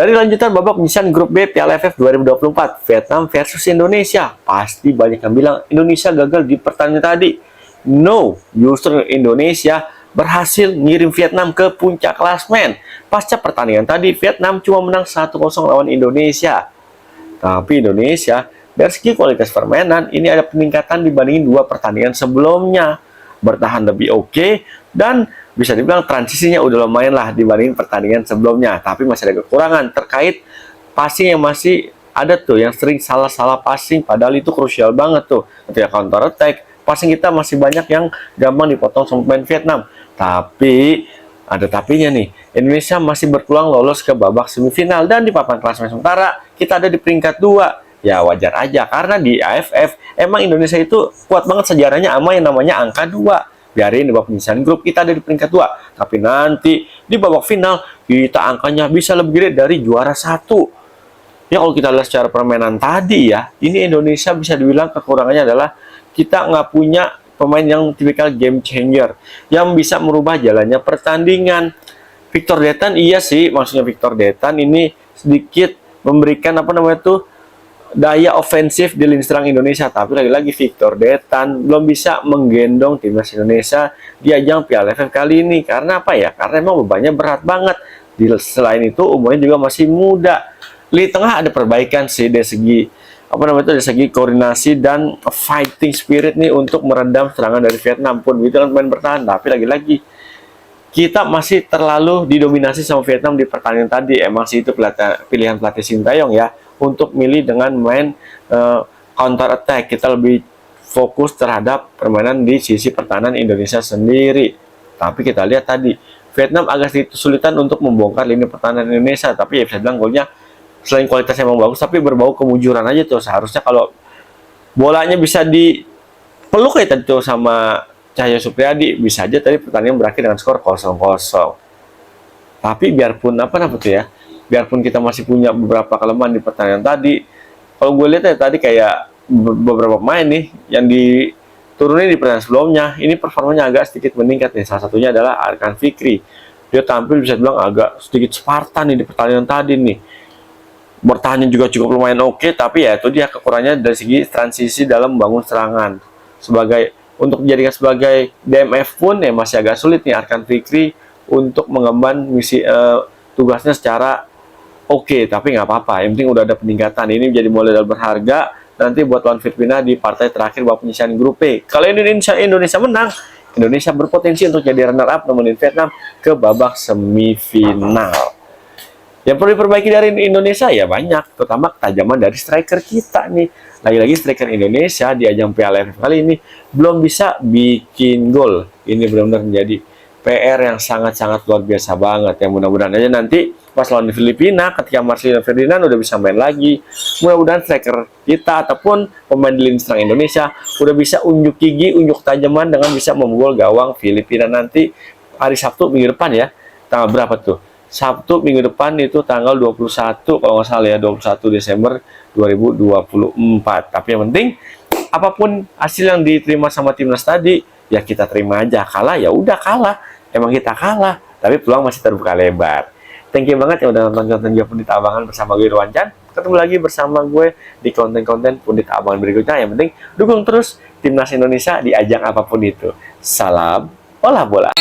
Dari lanjutan babak penyisihan grup B Piala AFF 2024, Vietnam versus Indonesia. Pasti banyak yang bilang Indonesia gagal di pertandingan tadi. No, justru Indonesia berhasil ngirim Vietnam ke puncak klasmen. Pasca pertandingan tadi, Vietnam cuma menang 1-0 lawan Indonesia. Tapi Indonesia, dari segi kualitas permainan, ini ada peningkatan dibandingin dua pertandingan sebelumnya. Bertahan lebih oke, dan bisa dibilang transisinya udah lumayan lah dibandingin pertandingan sebelumnya. Tapi masih ada kekurangan terkait passing yang masih ada tuh, yang sering salah-salah passing, padahal itu krusial banget tuh. Ketika counter attack, passing kita masih banyak yang gampang dipotong sama pemain Vietnam. Tapi ada tapinya nih, Indonesia masih berpeluang lolos ke babak semifinal, dan di papan klasemen sementara kita ada di peringkat 2. Ya wajar aja, karena di AFF emang Indonesia itu kuat banget sejarahnya sama yang namanya angka 2. Biarin di babak penyisihan grup kita ada di peringkat 2, tapi nanti di babak final kita angkanya bisa lebih gede dari juara 1. Ya kalau kita lihat secara permainan tadi ya, ini Indonesia bisa dibilang kekurangannya adalah kita nggak punya pemain yang tipikal game changer yang bisa merubah jalannya pertandingan. Victor Detan iya sih, maksudnya Victor Detan ini sedikit memberikan apa namanya tuh daya ofensif di lini serang Indonesia, tapi lagi-lagi Victor Detan belum bisa menggendong timnas Indonesia di ajang Piala AFF kali ini. Karena apa ya? Karena emang bebannya berat banget. Selain itu umurnya juga masih muda. Di tengah ada perbaikan sih dari segi apa namanya itu, dari segi koordinasi dan fighting spirit nih untuk meredam serangan dari Vietnam pun begitu kan pemain bertahan. Tapi lagi-lagi kita masih terlalu didominasi sama Vietnam di pertandingan tadi. Emang sih itu pilihan pelatih Sintayong ya, untuk milih dengan main counter attack. Kita lebih fokus terhadap permainan di sisi pertahanan Indonesia sendiri. Tapi kita lihat tadi Vietnam agak kesulitan untuk membongkar lini pertahanan Indonesia. Tapi ya bisa bilang golnya selain kualitasnya emang bagus, tapi berbau kemujuran aja tuh. Seharusnya kalau bolanya bisa dipeluk kayak tadi tuh sama Cahyo Supriyadi, bisa aja tadi pertandingan berakhir dengan skor 0-0. Tapi biarpun apa namanya tuh ya, biarpun kita masih punya beberapa kelemahan di pertandingan tadi, kalau gue lihat ya tadi kayak beberapa pemain nih yang diturunin di pertandingan sebelumnya, ini performanya agak sedikit meningkat nih. Salah satunya adalah Arkan Fikri. Dia tampil bisa bilang agak sedikit Spartan nih di pertandingan tadi nih. Bertahannya juga cukup lumayan oke, tapi ya itu dia kekurangannya dari segi transisi dalam membangun serangan. Untuk dijadikan sebagai DMF pun ya masih agak sulit nih Arkan Fikri untuk mengemban misi tugasnya secara oke, tapi nggak apa-apa. Yang penting udah ada peningkatan. Ini menjadi modal berharga nanti buat lawan Filipina di partai terakhir babak penyisihan grup B. Kalau Indonesia menang, Indonesia berpotensi untuk jadi runner up nemenin Vietnam ke babak semifinal. Yang perlu diperbaiki dari Indonesia ya banyak, terutama ketajaman dari striker kita nih. Lagi-lagi striker Indonesia di ajang Piala AFF kali ini belum bisa bikin gol. Ini benar-benar menjadi PR yang sangat-sangat luar biasa banget. Yang mudah-mudahan aja nanti pas lawan Filipina, ketika Marcelino Ferdinand udah bisa main lagi, mudah-mudahan striker kita ataupun pemain di lini serang Indonesia udah bisa unjuk gigi, unjuk tajaman dengan bisa membobol gawang Filipina nanti hari Sabtu minggu depan ya. Tanggal berapa tuh? Sabtu minggu depan itu tanggal 21 kalau nggak salah ya, 21 Desember 2024. Tapi yang penting apapun hasil yang diterima sama timnas tadi ya kita terima aja. Kalah ya udah kalah, emang kita kalah, tapi peluang masih terbuka lebar. Thank you banget yang udah nonton konten gue Pundit Abangan bersama gue Irwan Chan. Ketemu lagi bersama gue di konten-konten Pundit Abangan berikutnya. Yang penting dukung terus timnas Indonesia di ajang apapun itu. Salam olah bola.